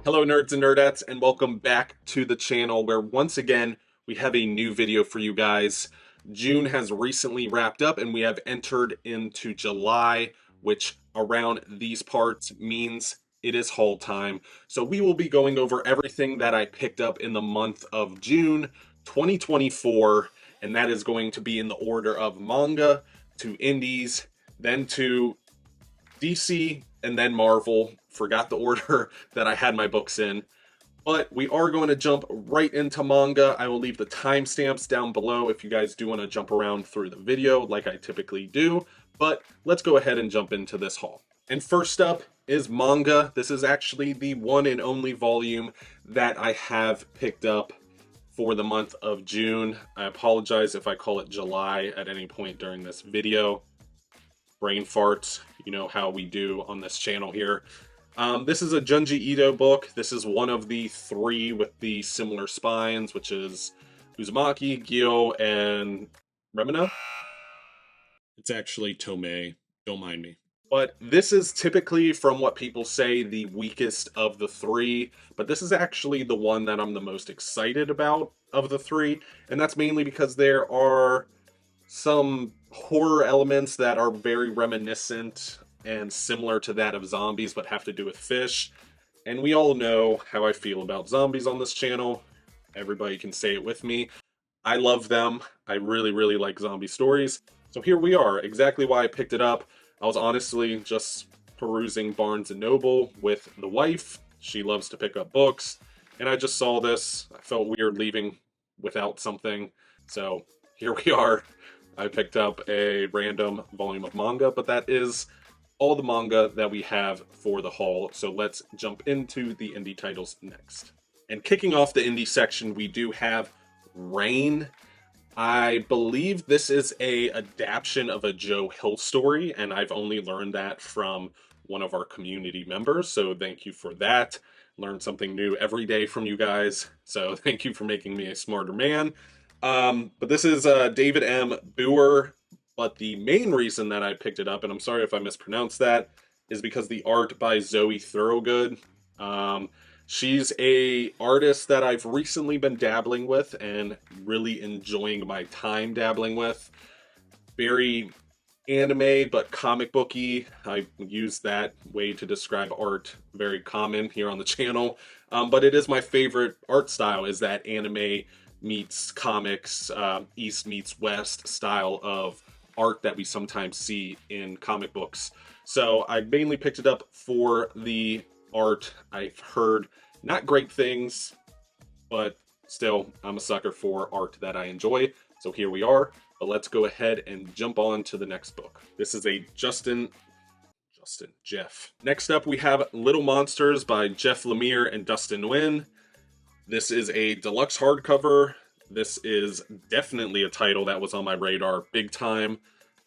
Hello nerds and nerdettes, and welcome back to the channel where once again we have a new video for you guys. June has recently wrapped up and we have entered into July, which around these parts means it is haul time. So we will be going over everything that I picked up in the month of June 2024, and that is going to be in the order of manga to indies, then to DC, and then Marvel. Forgot the order that I had my books in. But we are going to jump right into manga. I will leave the timestamps down below if you guys do want to jump around through the video like I typically do. But let's go ahead and jump into this haul. And first up is manga. This is actually the one and only volume that I have picked up for the month of June. I apologize if I call it July at any point during this video. Brain farts, you know how we do on this channel here. This is a Junji Ito book. This is one of the three with the similar spines, which is Uzumaki, Gyo, and Remina. It's actually Tomei, don't mind me. But this is typically, from what people say, the weakest of the three. But this is actually the one that I'm the most excited about of the three. And that's mainly because there are some horror elements that are very reminiscent and similar to that of zombies, but have to do with fish. And we all know how I feel about zombies on this channel. Everybody can say it with me. I love them. I really, really like zombie stories. So here we are, exactly why I picked it up. I was honestly just perusing Barnes & Noble with the wife. She loves to pick up books. And I just saw this. I felt weird leaving without something. So here we are. I picked up a random volume of manga, but that is all the manga that we have for the haul. So let's jump into the indie titles next. And kicking off the indie section, we do have Rain. I believe this is a adaptation of a Joe Hill story, and I've only learned that from one of our community members, so thank you for that. Learn something new every day from you guys, so thank you for making me a smarter man. But this is David M. Boer, but the main reason that I picked it up, and I'm sorry if I mispronounced that, is because the art by Zoe Thorogood. She's a artist that I've recently been dabbling with and really enjoying my time dabbling with. Very anime, but comic booky. I use that way to describe art, very common here on the channel. But it is my favorite art style, is that anime meets comics, East meets West style of art that we sometimes see in comic books. So I mainly picked it up for the art. I've heard not great things, but still, I'm a sucker for art that I enjoy. So here we are, but let's go ahead and jump on to the next book. This is a Jeff. Next up, we have Little Monsters by Jeff Lemire and Dustin Nguyen. This is a deluxe hardcover. This is definitely a title that was on my radar big time.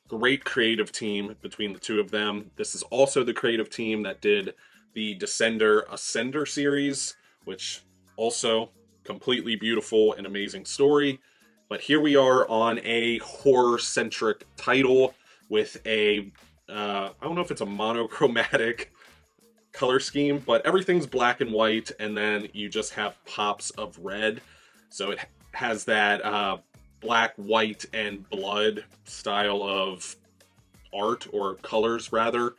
Great creative team between the two of them. This is also the creative team that did the Descender Ascender series, which also completely beautiful and amazing story. But here we are on a horror-centric title with a, I don't know if it's a monochromatic color scheme, but everything's black and white, and then you just have pops of red. So it has that black, white, and blood style of art, or colors rather.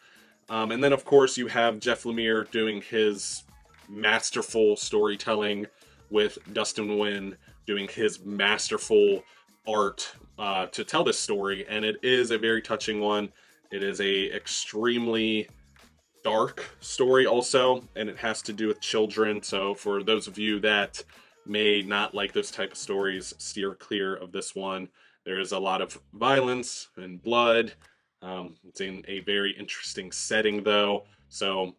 And then of course you have Jeff Lemire doing his masterful storytelling, with Dustin Nguyen doing his masterful art to tell this story. And it is a very touching one. It is a extremely dark story also, and it has to do with children. So for those of you that may not like those type of stories, steer clear of this one. There is a lot of violence and blood. It's in a very interesting setting though, so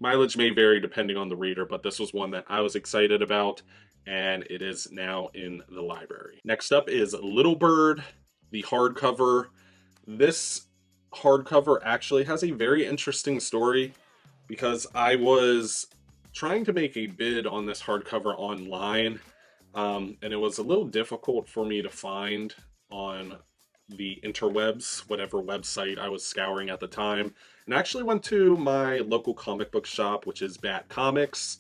mileage may vary depending on the reader, but this was one that I was excited about, and it is now in the library. Next up is Little Bird, the hardcover. This hardcover actually has a very interesting story, because I was trying to make a bid on this hardcover online, and it was a little difficult for me to find on the interwebs, whatever website I was scouring at the time, and I actually went to my local comic book shop, which is Bat Comics,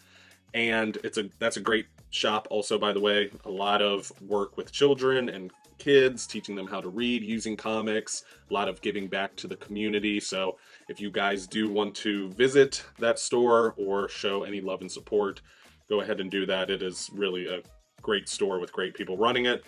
And that's a great shop also, by the way. A lot of work with children and kids, teaching them how to read using comics, a lot of giving back to the community. So if you guys do want to visit that store or show any love and support, go ahead and do that. It is really a great store with great people running it.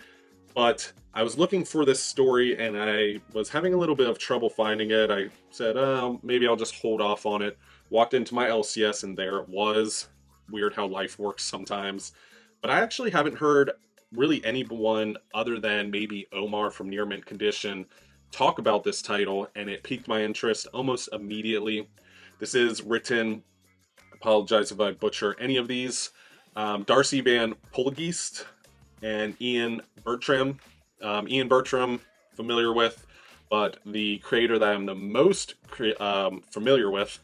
But I was looking for this story and I was having a little bit of trouble finding it. I said, oh, maybe I'll just hold off on it. Walked into my LCS and there it was. Weird how life works sometimes. But I actually haven't heard really anyone other than maybe Omar from Near Mint Condition talk about this title, and it piqued my interest almost immediately. This is written, apologize if I butcher any of these, Darcy Van Polgeest and Ian Bertram. Ian Bertram, familiar with, but the creator that I'm the most familiar with,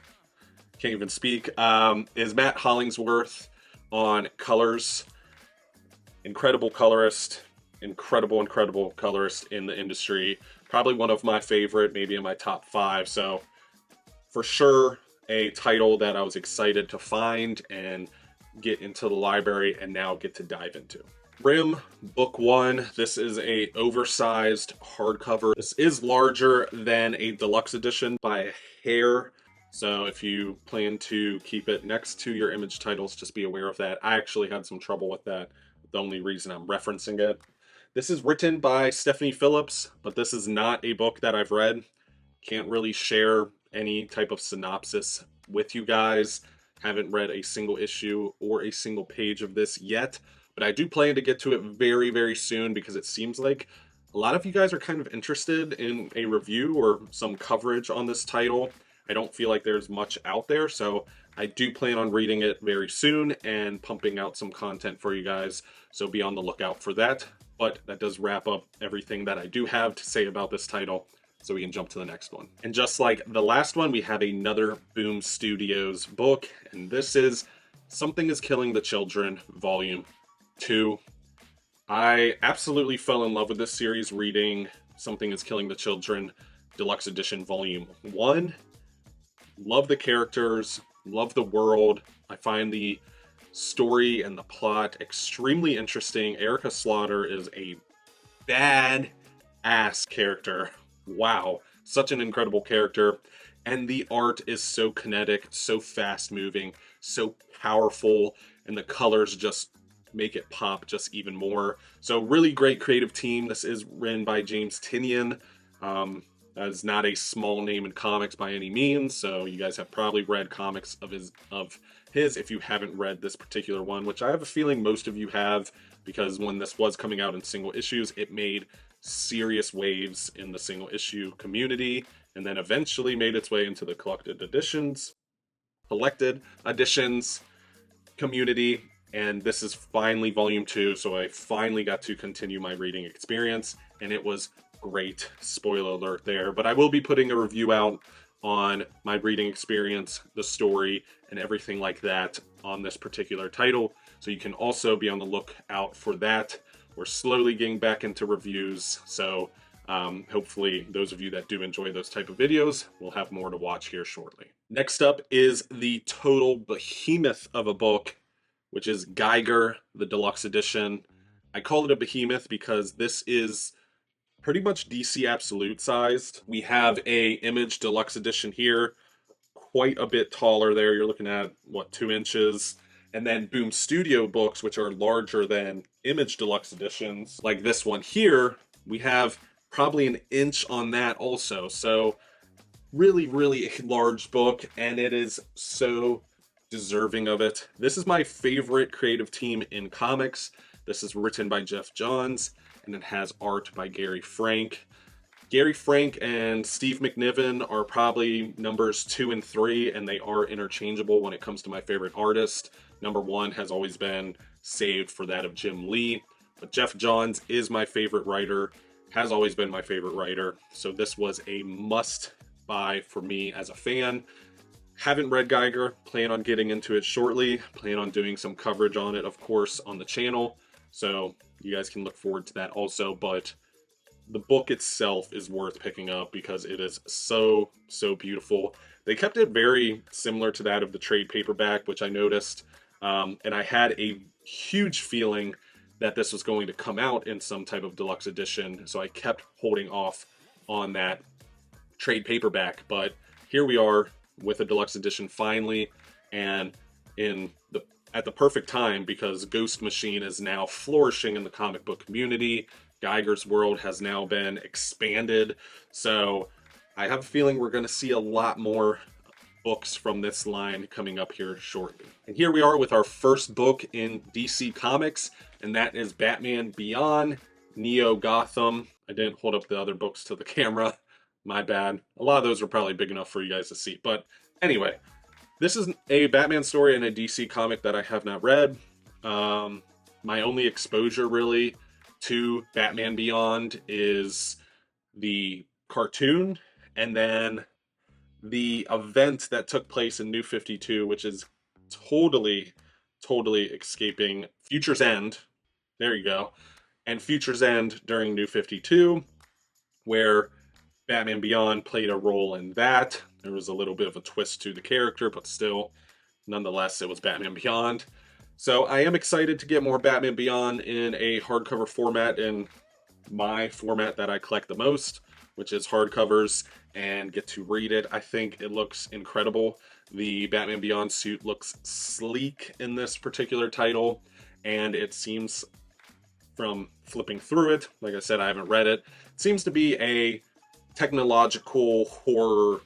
can't even speak, is Matt Hollingsworth on colors. Incredible colorist, incredible colorist in the industry. Probably one of my favorite, maybe in my top 5. So for sure, a title that I was excited to find and get into the library and now get to dive into. Rim, Book 1. This is a oversized hardcover. This is larger than a deluxe edition by a hair. So if you plan to keep it next to your image titles, just be aware of that. I actually had some trouble with that. The only reason I'm referencing it. This is written by Stephanie Phillips, but this is not a book that I've read. Can't really share any type of synopsis with you guys. Haven't read a single issue or a single page of this yet, but I do plan to get to it very soon because it seems like a lot of you guys are kind of interested in a review or some coverage on this title. I don't feel like there's much out there, so I do plan on reading it very soon and pumping out some content for you guys, so be on the lookout for that. But that does wrap up everything that I do have to say about this title, so we can jump to the next one. And just like the last one, we have another Boom Studios book, and this is Something is Killing the Children, Volume 2. I absolutely fell in love with this series reading Something is Killing the Children, Deluxe Edition, Volume 1. Love the characters, love the world. I find the story and the plot extremely interesting. Erica Slaughter is a bad-ass character. Wow, such an incredible character. And the art is so kinetic, so fast-moving, so powerful, and the colors just make it pop just even more. So really great creative team. This is written by James Tynion. That is not a small name in comics by any means, so you guys have probably read comics of his if you haven't read this particular one, which I have a feeling most of you have, because when this was coming out in single issues, it made serious waves in the single issue community, and then eventually made its way into the collected editions community, and this is finally volume 2, so I finally got to continue my reading experience, and it was great. Spoiler alert there, but I will be putting a review out on my reading experience, the story, and everything like that on this particular title, so you can also be on the lookout for that. We're slowly getting back into reviews, so hopefully those of you that do enjoy those type of videos will have more to watch here shortly. Next up is the total behemoth of a book, which is Geiger, the deluxe edition. I call it a behemoth because this is pretty much DC Absolute sized. We have a Image Deluxe Edition here, quite a bit taller there. You're looking at, what, 2 inches? And then Boom Studio books, which are larger than Image Deluxe Editions, like this one here, we have probably an inch on that also. So really a large book, and it is so deserving of it. This is my favorite creative team in comics. This is written by Jeff Johns, and it has art by Gary Frank. Gary Frank and Steve McNiven are probably numbers 2 and 3, and they are interchangeable when it comes to my favorite artist. Number 1 has always been saved for that of Jim Lee, but Jeff Johns is my favorite writer, has always been my favorite writer, so this was a must-buy for me as a fan. Haven't read Geiger, plan on getting into it shortly, plan on doing some coverage on it, of course, on the channel, so you guys can look forward to that also, but the book itself is worth picking up because it is so beautiful. They kept it very similar to that of the trade paperback, which I noticed And I had a huge feeling that this was going to come out in some type of deluxe edition, so I kept holding off on that trade paperback. But here we are with a deluxe edition finally, and in the at the perfect time, because Ghost Machine is now flourishing in the comic book community. Geiger's World has now been expanded, so I have a feeling we're going to see a lot more books from this line coming up here shortly. And here we are with our first book in DC Comics, and that is Batman Beyond Neo Gotham. I didn't hold up the other books to the camera. My bad. A lot of those are probably big enough for you guys to see. But anyway, this is a Batman story in a DC comic that I have not read. My only exposure really to Batman Beyond is the cartoon, and then the event that took place in New 52, which is totally escaping Future's End. There you go. And Future's End during New 52, where Batman Beyond played a role in that. There was a little bit of a twist to the character, but still, nonetheless, it was Batman Beyond. So I am excited to get more Batman Beyond in a hardcover format, in my format that I collect the most, which is hardcovers, and get to read it. I think it looks incredible. The Batman Beyond suit looks sleek in this particular title, and it seems, from flipping through it, like I said, I haven't read it, it seems to be a technological horror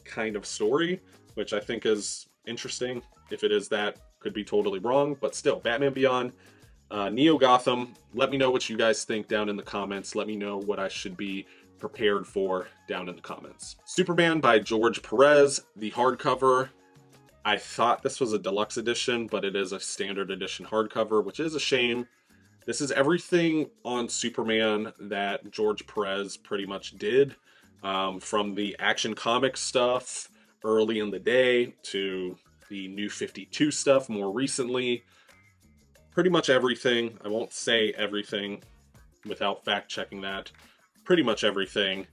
kind of story, which I think is interesting. If it is that, could be totally wrong, but still, Batman Beyond, Neo Gotham. Let me know what you guys think down in the comments. Let me know what I should be prepared for down in the comments. Superman by George Perez, the hardcover. I thought this was a deluxe edition, but it is a standard edition hardcover, which is a shame. This is everything on Superman that George Perez pretty much did, from the Action Comics stuff early in the day to the New 52 stuff more recently. Pretty much everything. I won't say everything without fact checking that. Pretty much everything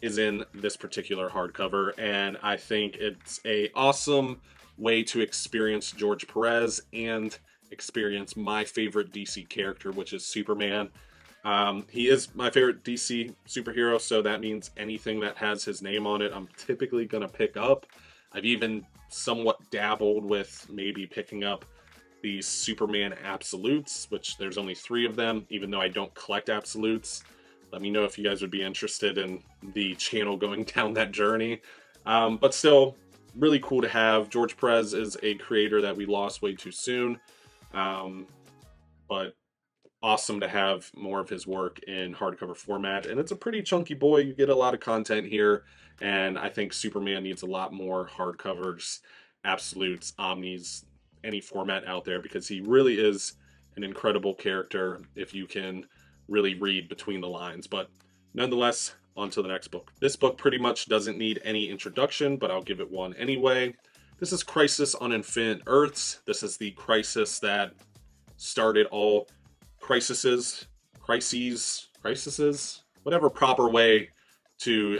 is in this particular hardcover, and I think it's a awesome way to experience George Perez and experience my favorite DC character, which is Superman. He is my favorite DC superhero, so that means anything that has his name on it, I'm typically going to pick up. I've even somewhat dabbled with maybe picking up these Superman Absolutes, which there's only 3 of them, even though I don't collect Absolutes. Let me know if you guys would be interested in the channel going down that journey. But still, really cool to have. George Perez is a creator that we lost way too soon. But awesome to have more of his work in hardcover format. And it's a pretty chunky boy. You get a lot of content here. And I think Superman needs a lot more hardcovers, absolutes, omnis, any format out there, because he really is an incredible character if you can really read between the lines. But nonetheless, on to the next book. This book pretty much doesn't need any introduction, but I'll give it one anyway. This is Crisis on Infinite Earths. This is the crisis that started all crises, whatever proper way to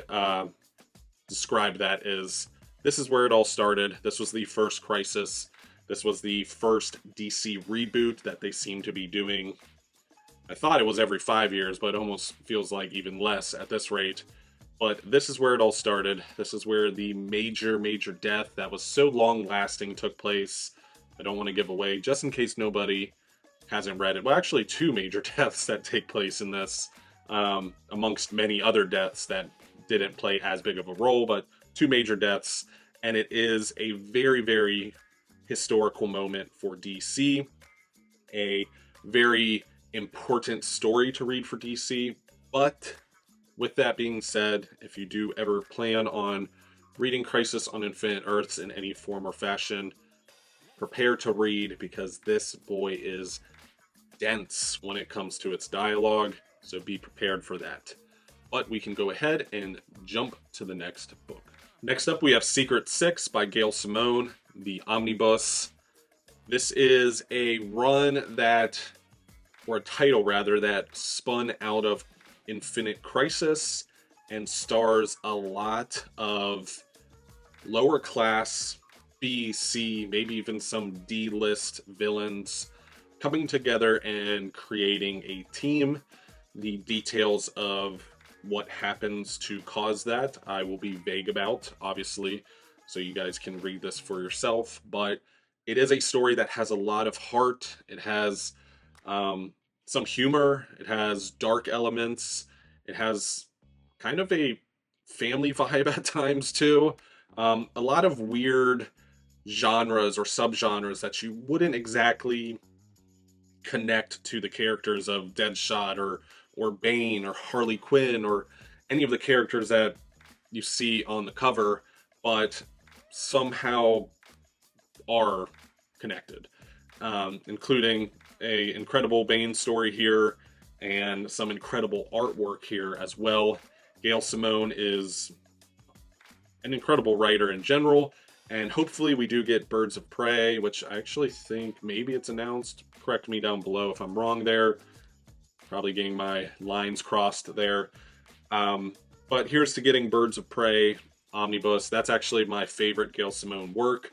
describe that is. This is where it all started. This was the first crisis. This was the first DC reboot that they seem to be doing. I thought it was every 5 years, but it almost feels like even less at this rate. But this is where it all started. This is where the major death that was so long-lasting took place. I don't want to give away, just in case nobody hasn't read it. Well, actually 2 major deaths that take place in this, amongst many other deaths that didn't play as big of a role, but 2 major deaths. And it is a very historical moment for DC. A very important story to read for DC. But with that being said, if you do ever plan on reading Crisis on Infinite Earths in any form or fashion, prepare to read, because this boy is dense when it comes to its dialogue, so be prepared for that. But we can go ahead and jump to the next book. Next up, we have Secret Six by Gail Simone, the Omnibus. This is a run that, or a title rather, that spun out of Infinite Crisis and stars a lot of lower class B, C, maybe even some D-list villains coming together and creating a team. The details of what happens to cause that, I will be vague about, obviously, so you guys can read this for yourself. But it is a story that has a lot of heart. It has some humor. It has dark elements. It has kind of a family vibe at times too. A lot of weird genres or subgenres that you wouldn't exactly connect to the characters of Deadshot or Bane or Harley Quinn or any of the characters that you see on the cover, but somehow are connected, including a incredible Bane story here and some incredible artwork here as well. Gail Simone is an incredible writer in general, and hopefully we do get Birds of Prey, which I actually think maybe it's announced. Correct me down below if I'm wrong there. Probably getting my lines crossed there. But here's to getting Birds of Prey Omnibus. That's actually my favorite Gail Simone work.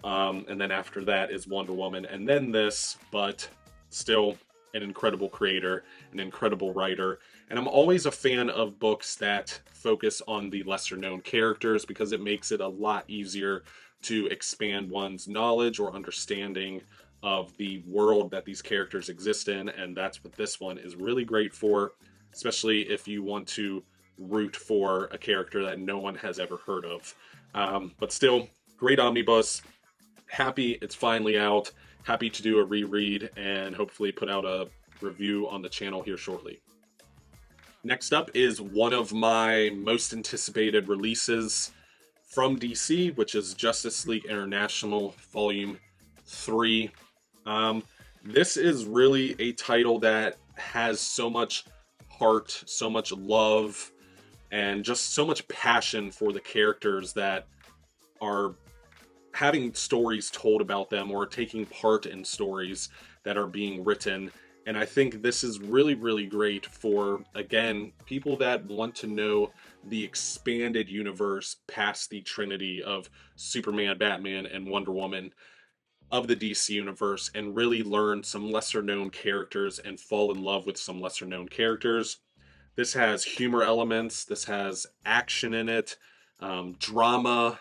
And then after that is Wonder Woman, and then this, but still an incredible creator, an incredible writer. And I'm always a fan of books that focus on the lesser known characters because it makes it a lot easier to expand one's knowledge or understanding of the world that these characters exist in. And that's what this one is really great for, especially if you want to root for a character that no one has ever heard of. But still, great omnibus. Happy it's finally out. Happy to do a reread and hopefully put out a review on the channel here shortly. Next up is one of my most anticipated releases from DC, which is Justice League International Volume 3. This is really a title that has so much heart, so much love, and just so much passion for the characters that are having stories told about them or taking part in stories that are being written. And I think this is really, really great for, again, people that want to know the expanded universe past the trinity of Superman, Batman, and Wonder Woman of the DC universe, and really learn some lesser known characters and fall in love with some lesser known characters. This has humor elements, this has action in it, drama,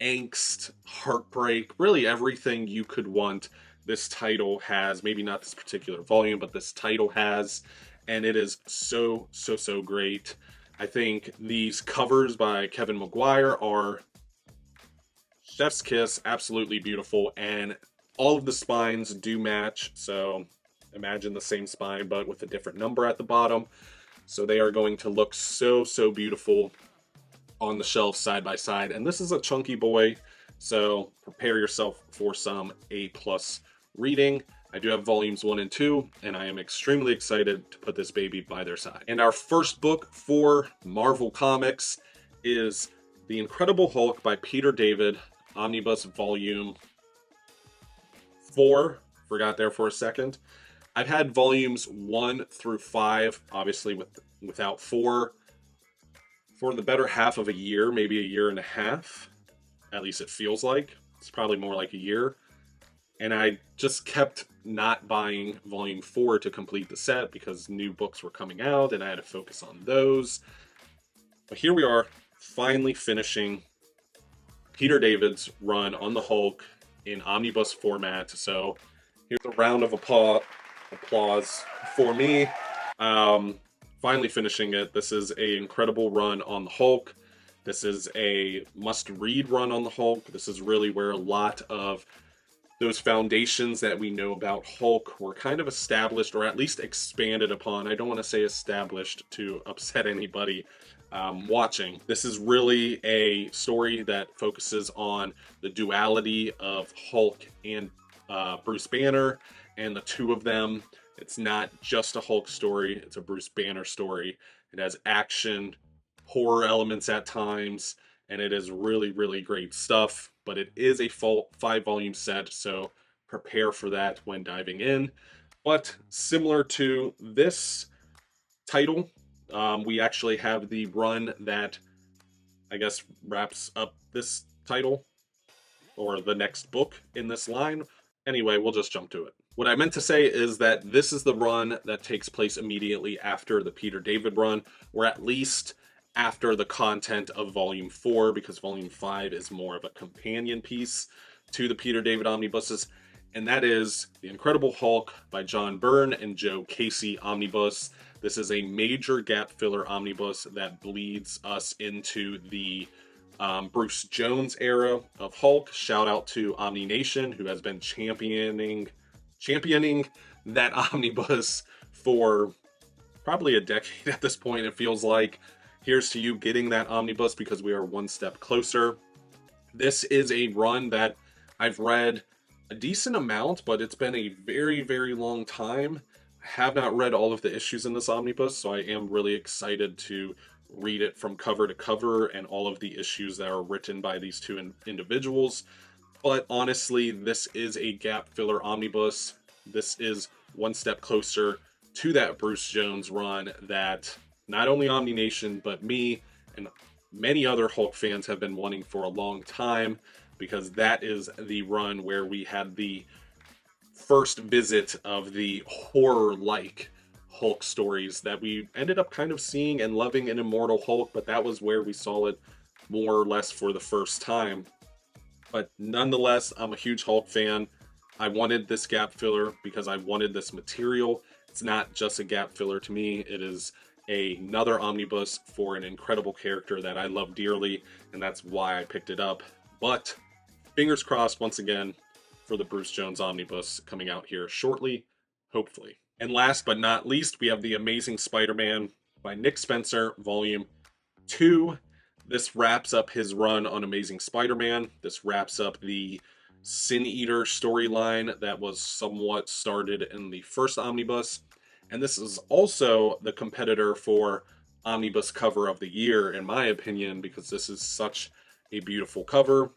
angst, heartbreak, really everything you could want. This title has, maybe not this particular volume, but this title has, and it is so, so, so great. I think these covers by Kevin Maguire are chef's kiss, absolutely beautiful, and all of the spines do match, so imagine the same spine but with a different number at the bottom. So they are going to look so, so beautiful on the shelf side by side. And this is a chunky boy, so prepare yourself for some A+ reading. I do have volumes 1 and 2, and I am extremely excited to put this baby by their side. And our first book for Marvel Comics is The Incredible Hulk by Peter David, Omnibus Volume 4. Forgot there for a second. I've had volumes 1 through 5, obviously without 4, for the better half of a year, maybe a year and a half. At least it feels like. It's probably more like a year. And I just kept not buying volume 4 to complete the set because new books were coming out and I had to focus on those. But here we are, finally finishing Peter David's run on the Hulk in omnibus format. So here's a round of applause for me. Finally finishing it. This is an incredible run on the Hulk. This is a must-read run on the Hulk. This is really where a lot of those foundations that we know about Hulk were kind of established, or at least expanded upon. I don't want to say established to upset anybody watching. This is really a story that focuses on the duality of Hulk and Bruce Banner, and the two of them. It's not just a Hulk story, it's a Bruce Banner story. It has action, horror elements at times, and it is really, really great stuff. But it is a full 5-volume set, so prepare for that when diving in. But similar to this title, we actually have the run that I guess wraps up this title. or the next book in this line. Anyway, we'll just jump to it. What I meant to say is that this is the run that takes place immediately after the Peter David run, or at least after the content of Volume 4, because Volume 5 is more of a companion piece to the Peter David omnibuses, and that is The Incredible Hulk by John Byrne and Joe Casey omnibus. This is a major gap filler omnibus that bleeds us into the Bruce Jones era of Hulk. Shout out to Omni Nation, who has been championing that omnibus for probably a decade at this point, it feels like. Here's to you getting that omnibus, because we are one step closer. This is a run that I've read a decent amount, but it's been a very, very long time. I have not read all of the issues in this omnibus, so I am really excited to read it from cover to cover and all of the issues that are written by these two individuals. But honestly, this is a gap filler omnibus. This is one step closer to that Bruce Jones run that not only Omni Nation, but me and many other Hulk fans have been wanting for a long time, because that is the run where we had the first visit of the horror-like Hulk stories that we ended up kind of seeing and loving in Immortal Hulk, but that was where we saw it more or less for the first time. But nonetheless, I'm a huge Hulk fan. I wanted this gap filler because I wanted this material. It's not just a gap filler to me, it is another omnibus for an incredible character that I love dearly, and that's why I picked it up. But fingers crossed once again for the Bruce Jones omnibus coming out here shortly, hopefully. And last but not least, we have The Amazing Spider-Man by Nick Spencer, Volume 2. This wraps up his run on Amazing Spider-Man. This wraps up the Sin Eater storyline that was somewhat started in the first omnibus. And this is also the competitor for Omnibus Cover of the Year, in my opinion, because this is such a beautiful cover.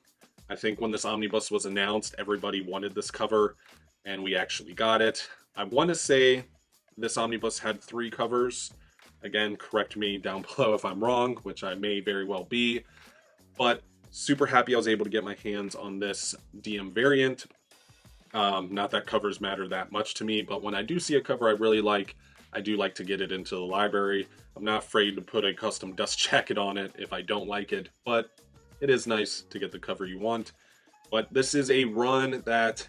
I think when this omnibus was announced, everybody wanted this cover, and we actually got it. I want to say this omnibus had 3 covers. Again, correct me down below if I'm wrong, which I may very well be. But super happy I was able to get my hands on this DM variant. Not that covers matter that much to me, but when I do see a cover I really like, I do like to get it into the library. I'm not afraid to put a custom dust jacket on it if I don't like it, but it is nice to get the cover you want. But this is a run that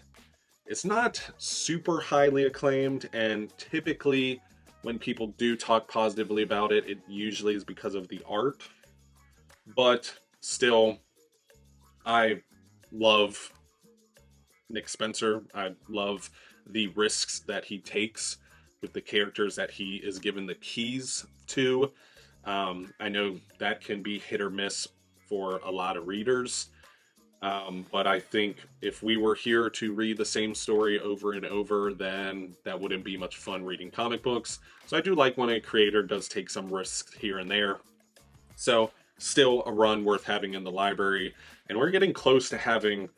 is not super highly acclaimed, and typically when people do talk positively about it, it usually is because of the art. But still, I love Nick Spencer. I love the risks that he takes with the characters that he is given the keys to. I know that can be hit or miss for a lot of readers, but I think if we were here to read the same story over and over, then that wouldn't be much fun reading comic books. So I do like when a creator does take some risks here and there. So still a run worth having in the library, and we're getting close to having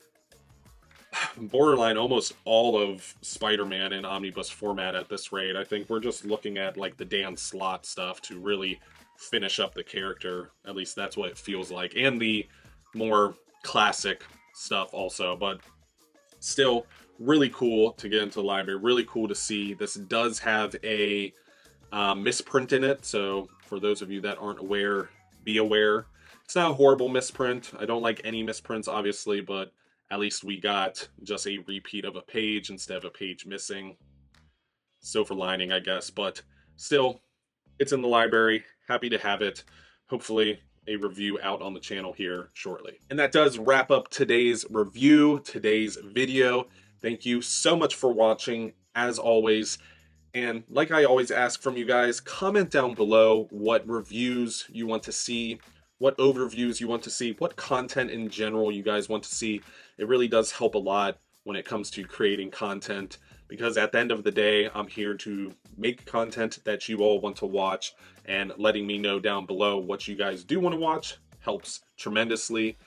borderline almost all of Spider-Man in omnibus format at this rate. I think we're just looking at like the Dan Slott stuff to really finish up the character. At least that's what it feels like, and the more classic stuff also. But still really cool to get into the library, really cool to see. This does have a misprint in it, so for those of you that aren't aware, be aware. It's not a horrible misprint. I don't like any misprints, obviously, but at least we got just a repeat of a page instead of a page missing. Silver lining, I guess, but still, it's in the library. Happy to have it. Hopefully a review out on the channel here shortly. And that does wrap up today's review, today's video. Thank you so much for watching, as always. And like I always ask from you guys, comment down below what reviews you want to see, what overviews you want to see, what content in general you guys want to see. It really does help a lot when it comes to creating content, because at the end of the day, I'm here to make content that you all want to watch, and letting me know down below what you guys do want to watch helps tremendously.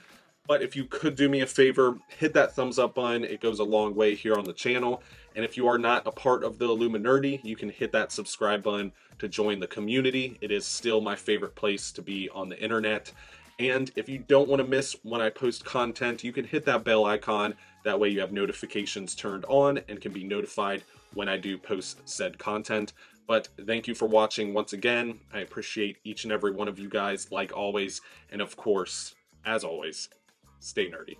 But if you could do me a favor, hit that thumbs up button. It goes a long way here on the channel. And if you are not a part of the Illuminati, you can hit that subscribe button to join the community. It is still my favorite place to be on the internet. And if you don't want to miss when I post content, you can hit that bell icon. That way you have notifications turned on and can be notified when I do post said content. But thank you for watching once again. I appreciate each and every one of you guys, like always. And of course, as always, stay nerdy.